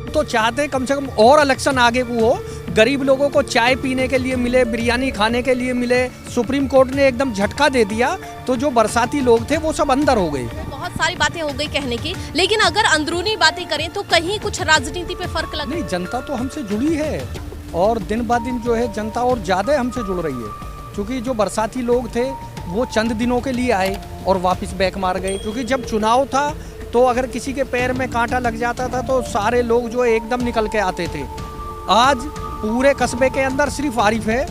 अब तो चाहते कम से कम और इलेक्शन आगे को हो, गरीब लोगों को चाय पीने के लिए मिले, बिरयानी खाने के लिए मिले। सुप्रीम कोर्ट ने एकदम झटका दे दिया, तो जो बरसाती लोग थे वो सब अंदर हो गए। बहुत सारी बातें हो गई कहने की, लेकिन अगर अंदरूनी बातें करें तो कहीं कुछ राजनीति पे फर्क लग नहीं, जनता तो हमसे जुड़ी है और दिन ब दिन जो है जनता और ज़्यादा हमसे जुड़ रही है, क्योंकि जो बरसाती लोग थे वो चंद दिनों के लिए आए और वापस बैक मार गए। क्योंकि जब चुनाव था तो अगर किसी के पैर में कांटा लग जाता था तो सारे लोग जो एकदम निकल के आते थे। आज पूरे कस्बे के अंदर सिर्फ आरिफ है,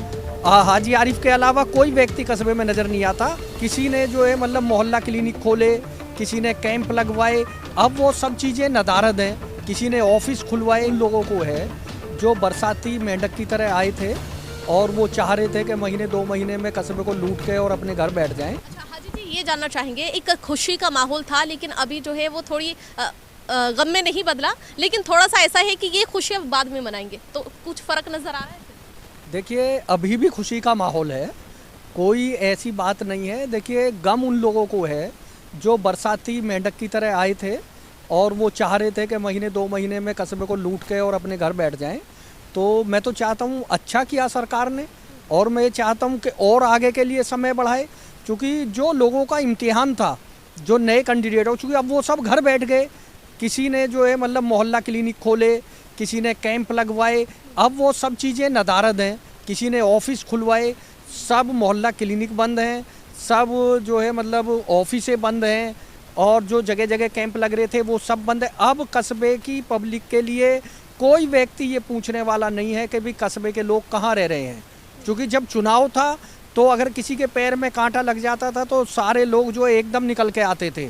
हाजी आरिफ के अलावा कोई व्यक्ति कस्बे में नज़र नहीं आता। किसी ने जो है मतलब मोहल्ला क्लिनिक खोले, किसी ने कैंप लगवाए, अब वो सब चीज़ें नदारद हैं। किसी ने ऑफिस खुलवाए। इन लोगों को है जो बरसाती मेंढक की तरह आए थे और वो चाह रहे थे कि महीने 2 महीने में कस्बे को लूट के और अपने घर बैठ जाएं। अच्छा हाजी जी, ये जानना चाहेंगे, एक खुशी का माहौल था लेकिन अभी जो है वो थोड़ी गम में नहीं बदला, लेकिन थोड़ा सा ऐसा है कि ये खुशी अब बाद में मनाएंगे, तो कुछ फर्क नजर आ रहा है? देखिए, अभी भी खुशी का माहौल है, कोई ऐसी बात नहीं है। देखिए, गम उन लोगों को है जो बरसाती मेंढक की तरह आए थे और वो चाह रहे थे कि महीने 2 महीने में कस्बे को लूट के और अपने घर बैठ जाएं। तो मैं तो चाहता हूँ अच्छा किया सरकार ने, और मैं चाहता हूँ कि और आगे के लिए समय बढ़ाए, क्योंकि जो लोगों का इम्तिहान था, जो नए कैंडिडेट हो, चूँकि अब वो सब घर बैठ गए। किसी ने जो है मतलब मोहल्ला क्लिनिक खोले, किसी ने कैंप लगवाए, अब वो सब चीज़ें नदारद हैं। किसी ने ऑफिस खुलवाए, सब मोहल्ला क्लिनिक बंद हैं, सब जो है मतलब ऑफिसें बंद हैं, और जो जगह जगह कैंप लग रहे थे वो सब बंद है। अब कस्बे की पब्लिक के लिए कोई व्यक्ति ये पूछने वाला नहीं है कि भाई कस्बे के लोग कहाँ रह रहे हैं, क्योंकि जब चुनाव था तो अगर किसी के पैर में कांटा लग जाता था तो सारे लोग जो एकदम निकल के आते थे।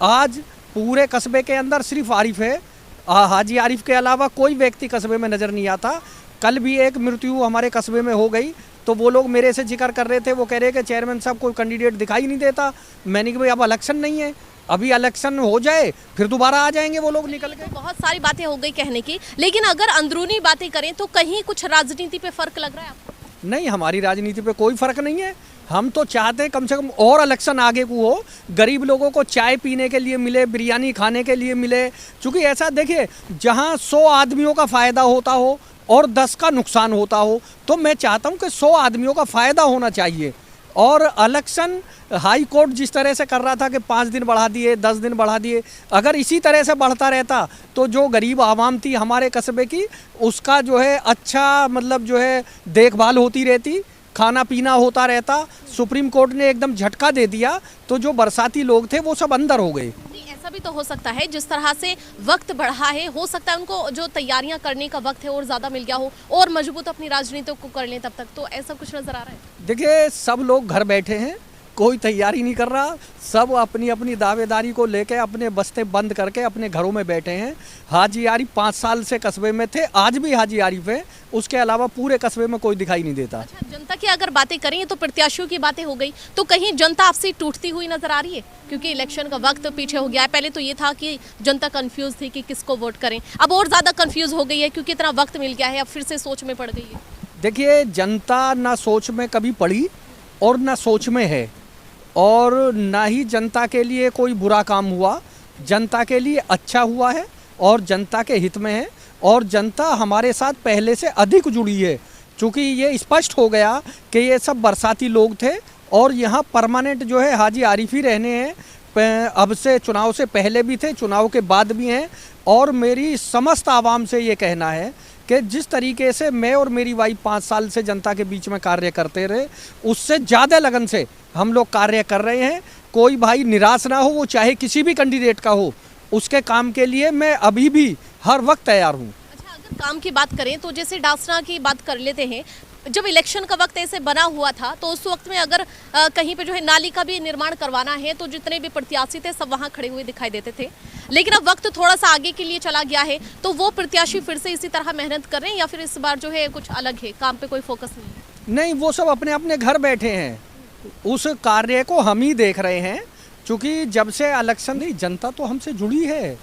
आज पूरे कस्बे के अंदर सिर्फ आरिफ है, हाजी आरिफ के अलावा कोई व्यक्ति कस्बे में नज़र नहीं आता। कल भी एक मृत्यु हमारे कस्बे में हो गई, तो वो लोग मेरे से जिक्र कर रहे थे, वो कह रहे कि चेयरमैन साहब कोई कैंडिडेट दिखाई नहीं देता। मैंने कहा भाई अब इलेक्शन नहीं है, अभी इलेक्शन हो जाए फिर दोबारा आ जाएंगे वो लोग निकल के। तो बहुत सारी बातें हो गई कहने की, लेकिन अगर अंदरूनी बातें करें तो कहीं कुछ राजनीति पे फर्क लग रहा है आपको? नहीं, हमारी राजनीति पे कोई फर्क नहीं है। हम तो चाहते हैं कम से कम और इलेक्शन आगे को हो, गरीब लोगों को चाय पीने के लिए मिले, बिरयानी खाने के लिए मिले। क्योंकि ऐसा देखिए, जहां 100 आदमियों का फ़ायदा होता हो और 10 का नुकसान होता हो, तो मैं चाहता हूं कि 100 आदमियों का फ़ायदा होना चाहिए। और इलेक्शन हाई कोर्ट जिस तरह से कर रहा था कि 5 दिन बढ़ा दिए, 10 दिन बढ़ा दिए, अगर इसी तरह से बढ़ता रहता तो जो गरीब आवाम थी हमारे कस्बे की, उसका जो है अच्छा मतलब जो है देखभाल होती रहती, खाना पीना होता रहता। सुप्रीम कोर्ट ने एकदम झटका दे दिया, तो जो बरसाती लोग थे वो सब अंदर हो गए। ऐसा भी तो हो सकता है, जिस तरह से वक्त बढ़ा है, हो सकता है उनको जो तैयारियां करने का वक्त है और ज़्यादा मिल गया हो और मजबूत अपनी राजनीति को कर लें तब तक, तो ऐसा कुछ नज़र आ रहा है? देखिए, सब लोग घर बैठे हैं, कोई तैयारी नहीं कर रहा, सब अपनी अपनी दावेदारी को लेके अपने बस्ते बंद करके अपने घरों में बैठे हैं। हाजी आरिफ 5 साल से कस्बे में थे, आज भी हाजी आरिफ है, उसके अलावा पूरे कस्बे में कोई दिखाई नहीं देता। अच्छा, जनता की अगर बातें करें तो प्रत्याशियों की बातें हो गई, तो कहीं जनता आपसे टूटती हुई नजर आ रही है? क्योंकि इलेक्शन का वक्त पीछे हो गया है। पहले तो ये था कि जनता कंफ्यूज थी कि किसको वोट करें, अब और ज़्यादा कंफ्यूज हो गई है क्योंकि इतना वक्त मिल गया है, अब फिर से सोच में पड़ गई है। देखिए, जनता ना सोच में कभी पड़ी और ना सोच में है, और ना ही जनता के लिए कोई बुरा काम हुआ। जनता के लिए अच्छा हुआ है और जनता के हित में है, और जनता हमारे साथ पहले से अधिक जुड़ी है, क्योंकि ये स्पष्ट हो गया कि ये सब बरसाती लोग थे और यहाँ परमानेंट जो है हाजी आरिफ ही रहने हैं। अब से चुनाव से पहले भी थे, चुनाव के बाद भी हैं। और मेरी समस्त आवाम से ये कहना है कि जिस तरीके से मैं और मेरी वाइफ 5 साल से जनता के बीच में कार्य करते रहे, उससे ज़्यादा लगन से हम लोग कार्य कर रहे हैं। कोई भाई निराश ना हो, वो चाहे किसी भी कैंडिडेट का हो, उसके काम के लिए मैं अभी भी हर वक्त तैयार हूँ। अच्छा, अगर काम की बात करें तो जैसे डासना की बात कर लेते हैं, जब इलेक्शन का वक्त ऐसे बना हुआ था तो उस वक्त में अगर कहीं पे जो है नाली का भी निर्माण करवाना है तो जितने भी प्रत्याशी थे सब वहाँ खड़े हुए दिखाई देते थे। लेकिन अब वक्त थोड़ा सा आगे के लिए चला गया है, तो वो प्रत्याशी फिर से इसी तरह मेहनत कर रहे हैं या फिर इस बार जो है कुछ अलग है, काम पे कोई फोकस नहीं है? नहीं, वो सब अपने अपने घर बैठे हैं, उस कार्य को हम ही देख रहे हैं। क्योंकि जब से इलेक्शन नहीं, जनता तो हमसे जुड़ी है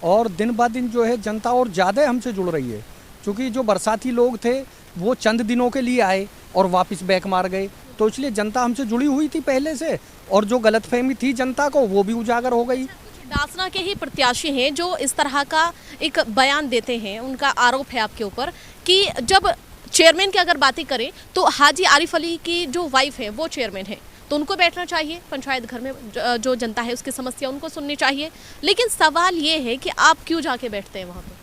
और दिन ब दिन जो है जनता और ज़्यादा हमसे जुड़ रही है। क्योंकि जो बरसाती लोग थे वो चंद दिनों के लिए आए और वापस बैक मार गए, तो इसलिए जनता हमसे जुड़ी हुई थी पहले से, और जो गलतफहमी थी जनता को वो भी उजागर हो गई। डासना के ही प्रत्याशी हैं जो इस तरह का एक बयान देते हैं। उनका आरोप है आपके ऊपर कि जब चेयरमैन की अगर बातें करें तो हाजी आरिफ अली की जो वाइफ है वो चेयरमैन है, तो उनको बैठना चाहिए पंचायत घर में, जो जनता है उसकी समस्या उनको सुननी चाहिए। लेकिन सवाल ये है कि आप क्यों जाके बैठते हैं वहाँ पे?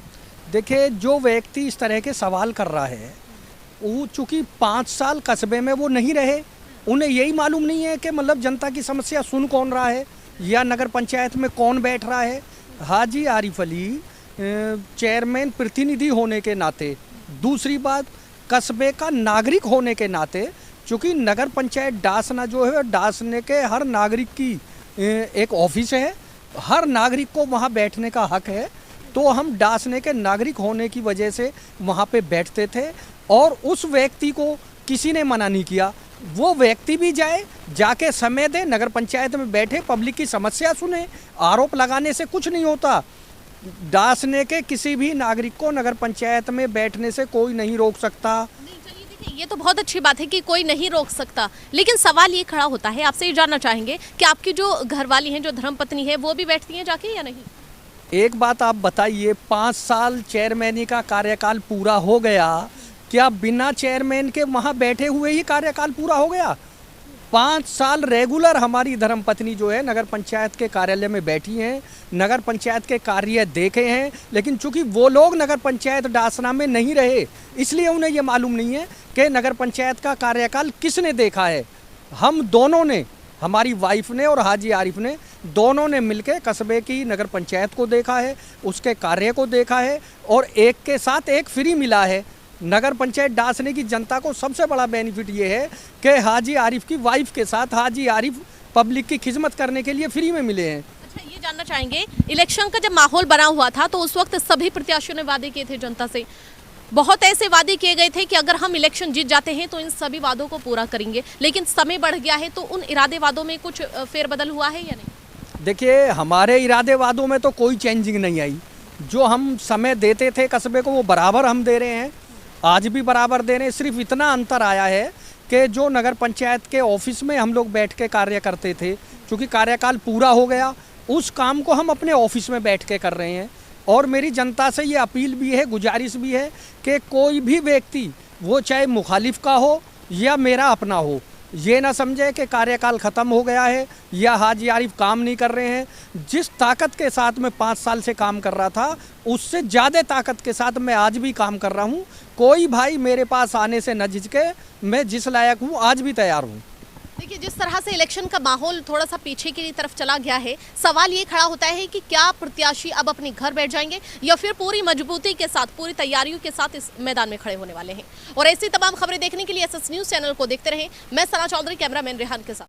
देखिए, जो व्यक्ति इस तरह के सवाल कर रहा है वो चूँकि 5 साल कस्बे में वो नहीं रहे, उन्हें यही मालूम नहीं है कि मतलब जनता की समस्या सुन कौन रहा है या नगर पंचायत में कौन बैठ रहा है। हाजी आरिफ अली चेयरमैन प्रतिनिधि होने के नाते, दूसरी बात कस्बे का नागरिक होने के नाते, चूँकि नगर पंचायत डासना जो है डासने के हर नागरिक की एक ऑफिस है, हर नागरिक को वहाँ बैठने का हक है, तो हम डासने के नागरिक होने की वजह से वहाँ पे बैठते थे। और उस व्यक्ति को किसी ने मना नहीं किया, वो व्यक्ति भी जाए, जाके समय दे, नगर पंचायत में बैठे, पब्लिक की समस्या सुने। आरोप लगाने से कुछ नहीं होता। डासने के किसी भी नागरिक को नगर पंचायत में बैठने से कोई नहीं रोक सकता। ये तो बहुत अच्छी बात है कि कोई नहीं रोक सकता, लेकिन सवाल ये खड़ा होता है, आपसे ये जानना चाहेंगे कि आपकी जो घरवाली हैं, जो धर्मपत्नी है, वो भी बैठती हैं जाके या नहीं? एक बात आप बताइए, 5 साल चेयरमैनी का कार्यकाल पूरा हो गया, क्या बिना चेयरमैन के वहाँ बैठे हुए ही कार्यकाल पूरा हो गया? 5 साल रेगुलर हमारी धर्मपत्नी जो है नगर पंचायत के कार्यालय में बैठी हैं, नगर पंचायत के कार्य देखे हैं, लेकिन चूंकि वो लोग नगर पंचायत डासना में नहीं रहे, इसलिए उन्हें ये मालूम नहीं है कि नगर पंचायत का कार्यकाल किसने देखा है। हम दोनों ने, हमारी वाइफ ने और हाजी आरिफ ने, दोनों ने मिलकर कस्बे की नगर पंचायत को देखा है, उसके कार्य को देखा है, और एक के साथ एक फ्री मिला है। नगर पंचायत डासने की जनता को सबसे बड़ा बेनिफिट ये है कि हाजी आरिफ की वाइफ के साथ हाजी आरिफ पब्लिक की खिदमत करने के लिए फ्री में मिले हैं। अच्छा, ये जानना चाहेंगे, इलेक्शन का जब माहौल बना हुआ था तो उस वक्त सभी प्रत्याशियों ने वादे किए थे जनता से, बहुत ऐसे वादे किए गए थे कि अगर हम इलेक्शन जीत जाते हैं तो इन सभी वादों को पूरा करेंगे, लेकिन समय बढ़ गया है, तो उन इरादे वादों में कुछ फेरबदल हुआ है या नहीं? देखिए, हमारे इरादे वादों में तो कोई चेंजिंग नहीं आई। जो हम समय देते थे कस्बे को वो बराबर हम दे रहे हैं, आज भी बराबर दे रहे हैं। सिर्फ इतना अंतर आया है कि जो नगर पंचायत के ऑफिस में हम लोग बैठ के कार्य करते थे, चूँकि कार्यकाल पूरा हो गया, उस काम को हम अपने ऑफिस में बैठ के कर रहे हैं। और मेरी जनता से ये अपील भी है, गुजारिश भी है कि कोई भी व्यक्ति, वो चाहे मुखालिफ का हो या मेरा अपना हो, ये ना समझे कि कार्यकाल ख़त्म हो गया है या हाजी आरिफ काम नहीं कर रहे हैं। जिस ताकत के साथ मैं 5 साल से काम कर रहा था, उससे ज़्यादा ताकत के साथ मैं आज भी काम कर रहा हूँ। कोई भाई मेरे पास आने से न झिझके, मैं जिस लायक हूँ आज भी तैयार हूँ। देखिए, जिस तरह से इलेक्शन का माहौल थोड़ा सा पीछे की तरफ चला गया है, सवाल ये खड़ा होता है कि क्या प्रत्याशी अब अपने घर बैठ जाएंगे या फिर पूरी मजबूती के साथ, पूरी तैयारियों के साथ इस मैदान में खड़े होने वाले हैं। और ऐसी तमाम खबरें देखने के लिए SS न्यूज़ चैनल को देखते रहें। मैं सना चौधरी, कैमरामैन रेहान के साथ।